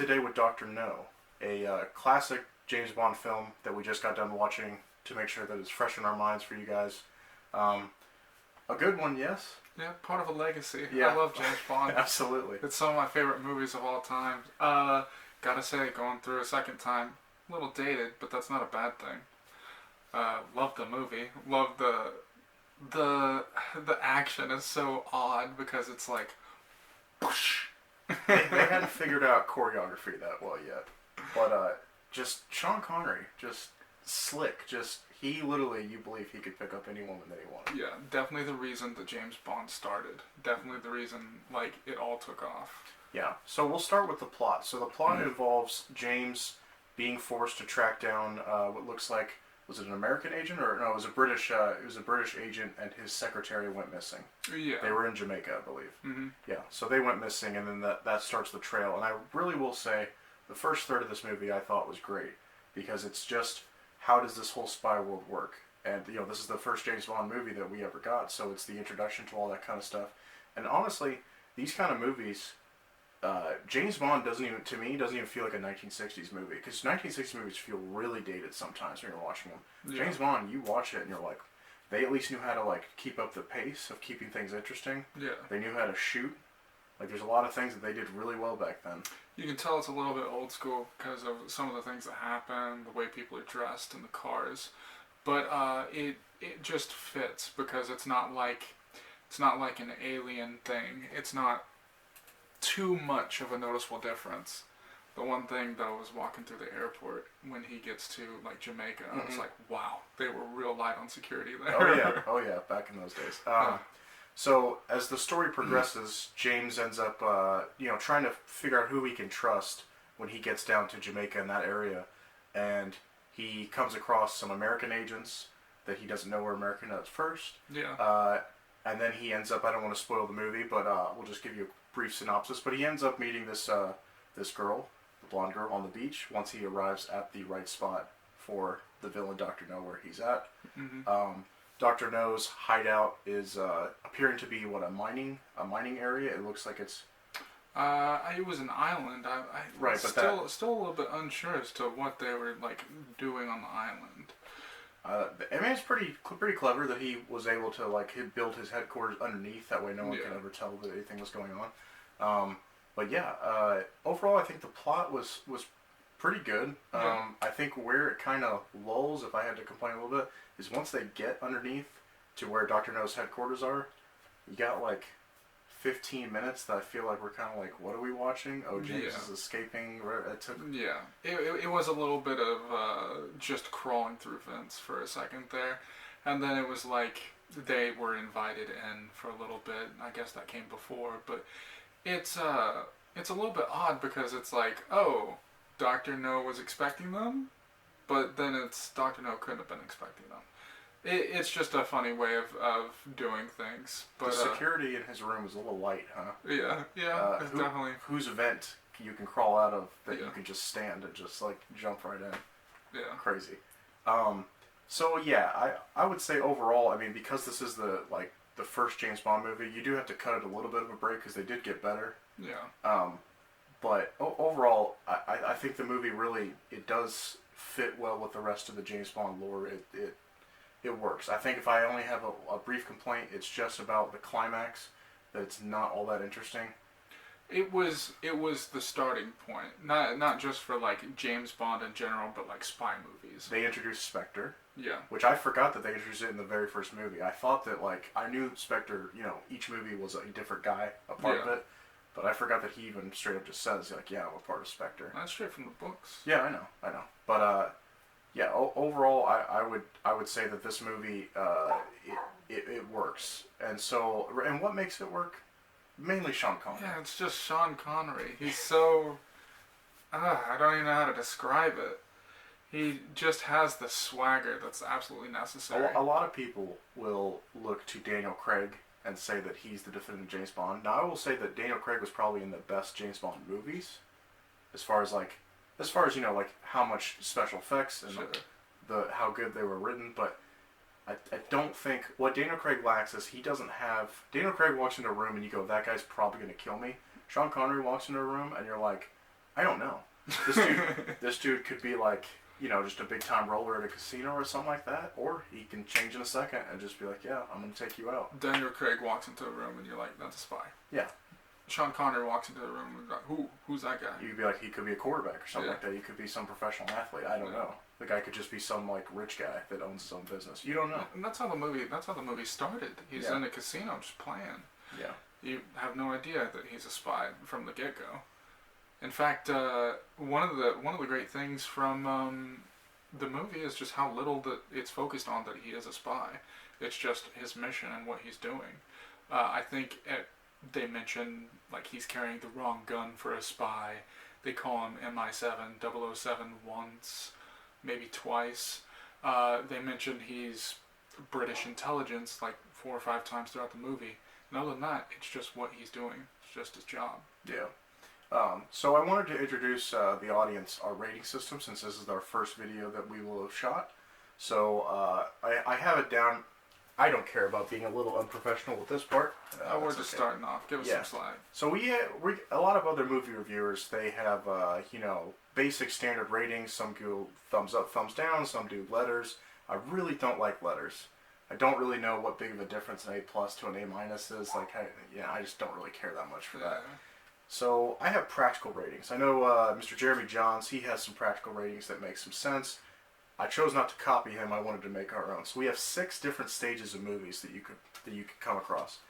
today with Doctor No, a classic James Bond film that we just got done watching to make sure that it's fresh in our minds for you guys. Um, a good one, yes? Yeah, part of a legacy. Yeah. I love James Bond. Absolutely. It's some of my favorite movies of all time. Gotta say, going through a second time, a little dated, but that's not a bad thing. Love the movie. Love the action is so odd because it's like, whoosh. They hadn't figured out choreography that well yet. But just Sean Connery, just slick. Just, he literally, you believe he could pick up any woman that he wanted. Yeah, definitely the reason that James Bond started. Definitely the reason, like, it all took off. Yeah, so we'll start with the plot. So the plot involves James being forced to track down what looks like, was it an American agent or no? It was a British agent, and his secretary went missing. Yeah, They were in Jamaica, I believe. Mm-hmm. Yeah, so they went missing, and then that starts the trail. And I really will say, the first third of this movie I thought was great because it's just, how does this whole spy world work? And this is the first James Bond movie that we ever got, so it's the introduction to all that kind of stuff. And honestly, these kind of movies, James Bond doesn't even feel like a 1960s movie, because 1960s movies feel really dated sometimes when you're watching them. Yeah. James Bond, you watch it and you're like, they at least knew how to like keep up the pace of keeping things interesting. Yeah. They knew how to shoot. Like, there's a lot of things that they did really well back then. You can tell it's a little bit old school because of some of the things that happen, the way people are dressed in the cars, but it just fits because it's not like an alien thing. It's not too much of a noticeable difference. The one thing though was walking through the airport when he gets to like Jamaica. I was like, wow, they were real light on security there. Oh yeah, back in those days. So as the story progresses, James ends up, trying to figure out who he can trust when he gets down to Jamaica in that area, and he comes across some American agents that he doesn't know were American at first. Yeah. And then he ends up, I don't want to spoil the movie, but we'll just give you a brief synopsis. But he ends up meeting this girl, the blonde girl, on the beach once he arrives at the right spot for the villain Dr. No where he's at. Mm-hmm. Dr. No's hideout is appearing to be a mining area. It looks like it's. It was an island. Right, but still a little bit unsure as to what they were like doing on the island. I mean, it's pretty clever that he was able to build his headquarters underneath. That way, no one could ever tell that anything was going on. But yeah, overall, I think the plot was pretty good. I think where it kind of lulls, if I had to complain a little bit, is once they get underneath to where Dr. No's headquarters are, you got like 15 minutes that I feel like we're kind of like, what are we watching? Oh, James is escaping. It was a little bit of just crawling through vents for a second there, and then it was like they were invited in for a little bit. I guess that came before, but it's a little bit odd because it's like, oh, Dr. No was expecting them, but then it's Dr. No couldn't have been expecting them. It's just a funny way of doing things. But the security in his room is a little light, huh? Yeah, it's definitely. Whose vent you can crawl out of that you can just stand and just like jump right in. Yeah. Crazy. So yeah, I would say overall, I mean, because this is the first James Bond movie, you do have to cut it a little bit of a break because they did get better. Yeah. But overall, I think the movie really, it does fit well with the rest of the James Bond lore. It works. I think if I only have a brief complaint, it's just about the climax, that it's not all that interesting. It was the starting point, not just for like James Bond in general, but like spy movies. They introduced Spectre. Yeah. Which I forgot that they introduced it in the very first movie. I thought that I knew Spectre, each movie was a different guy, a part of it. But I forgot that he even straight up just says, I'm a part of Spectre. That's straight from the books. Yeah, I know. But, overall, I would say that this movie, it works. And what makes it work? Mainly Sean Connery. Yeah, it's just Sean Connery. He's so, I don't even know how to describe it. He just has the swagger that's absolutely necessary. A lot of people will look to Daniel Craig and say that he's the definitive James Bond. Now, I will say that Daniel Craig was probably in the best James Bond movies, as far as how much special effects and how good they were written. But I don't think what Daniel Craig lacks is he doesn't have. Daniel Craig walks into a room and you go, that guy's probably going to kill me. Sean Connery walks into a room and you're like, I don't know. This dude could be like, just a big time roller at a casino or something like that, or he can change in a second and just be like, yeah, I'm gonna take you out. Daniel Craig walks into a room and you're like, that's a spy. Yeah. Sean Connery walks into the room and you're like, who's that guy? You could be like, he could be a quarterback or something like that. He could be some professional athlete. I don't know. The guy could just be some like rich guy that owns his own business. You don't know. And that's how the movie started. He's in a casino just playing. Yeah. You have no idea that he's a spy from the get go. In fact, one of the great things from the movie is just how little that it's focused on that he is a spy. It's just his mission and what he's doing. I think they mention like he's carrying the wrong gun for a spy. They call him MI7, 007 once, maybe twice. They mention he's British intelligence like 4 or 5 times throughout the movie. And other than that, it's just what he's doing. It's just his job. Yeah. So I wanted to introduce the audience our rating system, since this is our first video that we will have shot. So I have it down. I don't care about being a little unprofessional with this part. We're just starting off. Give us some slack. So we a lot of other movie reviewers, they have basic standard ratings. Some go thumbs up, thumbs down. Some do letters. I really don't like letters. I don't really know what big of a difference an A+ to an A- is. Like, I just don't really care that much for that. So I have practical ratings. I know Mr. Jeremy Johns, he has some practical ratings that make some sense. I chose not to copy him. I wanted to make our own. So we have 6 different stages of movies that you could come across.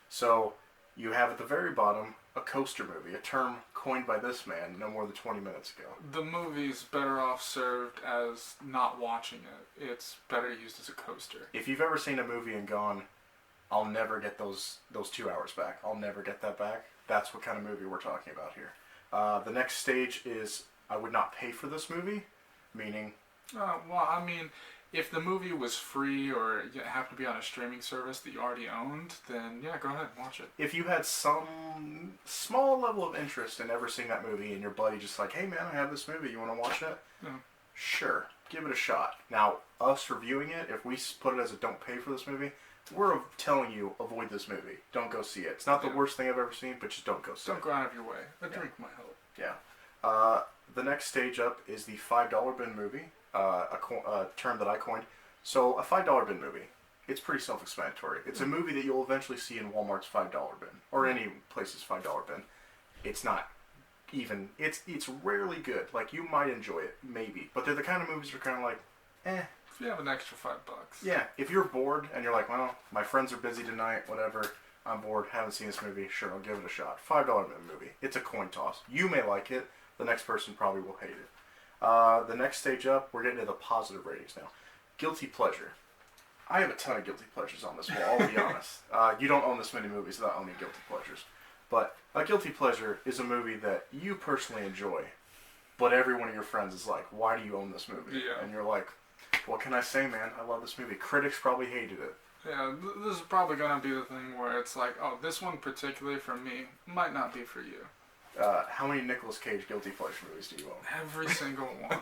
So you have at the very bottom a coaster movie, a term coined by this man no more than 20 minutes ago. The movie's better off served as not watching it. It's better used as a coaster. If you've ever seen a movie and gone, I'll never get those 2 hours back. I'll never get that back. That's what kind of movie we're talking about here. The next stage is I would not pay for this movie, meaning... if the movie was free or you have to be on a streaming service that you already owned, then yeah, go ahead and watch it. If you had some small level of interest in ever seeing that movie and your buddy just like, hey man, I have this movie, you want to watch it? Yeah. Sure, give it a shot. Now, us reviewing it, if we put it as a don't pay for this movie, we're telling you, avoid this movie. Don't go see it. It's not the worst thing I've ever seen, but just don't go see it. Don't go out of your way. A drink might help. Yeah. The next stage up is the $5 bin movie, a term that I coined. So a $5 bin movie, it's pretty self-explanatory. It's a movie that you'll eventually see in Walmart's $5 bin, or any place's $5 bin. It's not even, it's rarely good. Like, you might enjoy it, maybe. But they're the kind of movies that are kind of like, eh. If you have an extra $5. Yeah, if you're bored and you're like, well, my friends are busy tonight, whatever, I'm bored, haven't seen this movie, sure, I'll give it a shot. $5 movie. It's a coin toss. You may like it, the next person probably will hate it. The next stage up, we're getting to the positive ratings now. Guilty pleasure. I have a ton of guilty pleasures on this wall, I'll be honest. You don't own this many movies without owning guilty pleasures. But a guilty pleasure is a movie that you personally enjoy, but every one of your friends is like, why do you own this movie? Yeah. And you're like, what can I say, man? I love this movie. Critics probably hated it. Yeah, this is probably going to be the thing where it's like, oh, this one particularly for me might not be for you. How many Nicolas Cage guilty pleasure movies do you own? Every single one.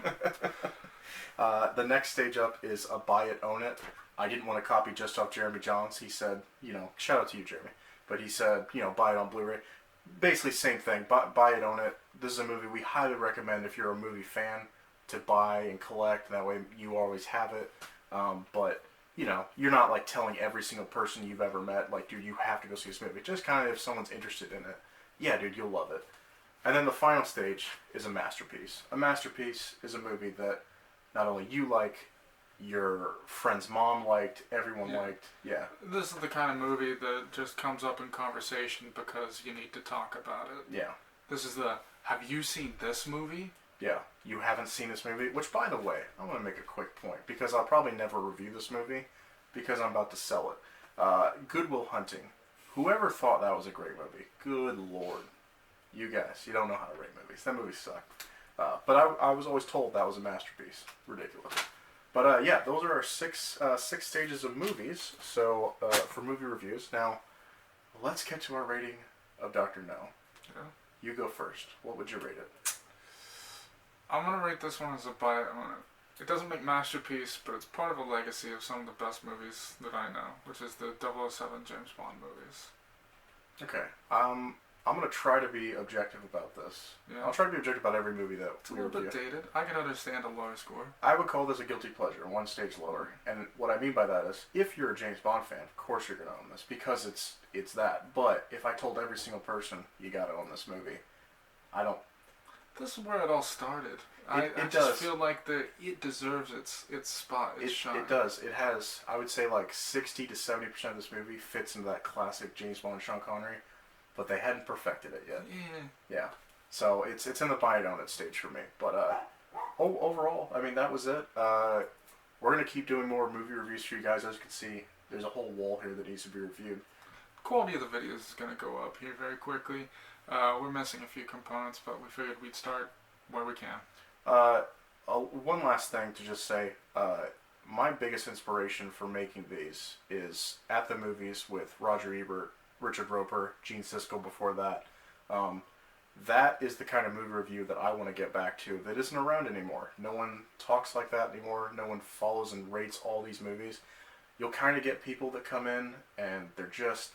The next stage up is a buy it, own it. I didn't want to copy just off Jeremy Johns. He said, shout out to you, Jeremy. But he said, buy it on Blu-ray. Basically, same thing. Buy it, own it. This is a movie we highly recommend if you're a movie fan to buy and collect. That way you always have it. But, you're not like telling every single person you've ever met, like, dude, you have to go see this movie. Just kind of if someone's interested in it. Yeah, dude, you'll love it. And then the final stage is a masterpiece. A masterpiece is a movie that not only you like, your friend's mom liked, everyone liked. Yeah. This is the kind of movie that just comes up in conversation because you need to talk about it. Yeah. This is have you seen this movie? Yeah. You haven't seen this movie? Which, by the way, I want to make a quick point, because I'll probably never review this movie because I'm about to sell it. Good Will Hunting. Whoever thought that was a great movie? Good Lord. You guys, you don't know how to rate movies. That movie sucked. But I was always told that was a masterpiece. Ridiculous. But yeah, those are our six stages of movies. So for movie reviews. Now, let's get to our rating of Dr. No. Yeah. You go first. What would you rate it? I'm going to rate this one as a buy it, own it. It doesn't make masterpiece, but it's part of a legacy of some of the best movies that I know, which is the 007 James Bond movies. Okay. I'm gonna try to be objective about this. Yeah. I'll try to be objective about every movie that It's a we little review. bit dated. I can understand a lower score. I would call this a guilty pleasure, one stage lower. And what I mean by that is, if you're a James Bond fan, of course you're gonna own this because it's that. But if I told every single person you gotta own this movie, I don't. This is where it all started. It I just does. feel like it deserves its spot, its shine. It does. It has, I would say, like 60 to 70% of this movie fits into that classic James Bond Sean Connery, but they hadn't perfected it yet. Yeah. Yeah. So it's in the buy it own it stage for me. But overall, I mean, that was it. We're gonna keep doing more movie reviews for you guys. As you can see, there's a whole wall here that needs to be reviewed. Quality of the videos is going to go up here very quickly. We're missing a few components, but we figured we'd start where we can. One last thing to just say. My biggest inspiration for making these is At the Movies with Roger Ebert, Richard Roeper, Gene Siskel before that. That is the kind of movie review that I want to get back to that isn't around anymore. No one talks like that anymore. No one follows and rates all these movies. You'll kind of get people that come in and they're just...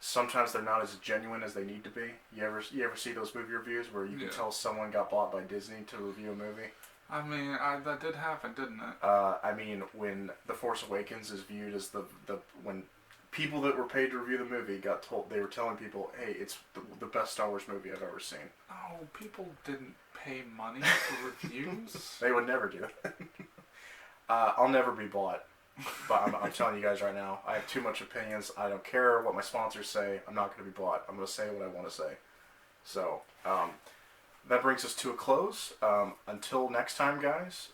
Sometimes they're not as genuine as they need to be. You ever see those movie reviews where you can tell someone got bought by Disney to review a movie? I mean, that did happen, didn't it? I mean, when The Force Awakens is viewed as the when people that were paid to review the movie got told, they were telling people, hey, it's the best Star Wars movie I've ever seen. Oh, people didn't pay money for reviews? They would never do it. I'll never be bought. But I'm telling you guys right now, I have too much opinions. I don't care what my sponsors say. I'm not going to be bought. I'm going to say what I want to say. So, that brings us to a close. Until next time, guys.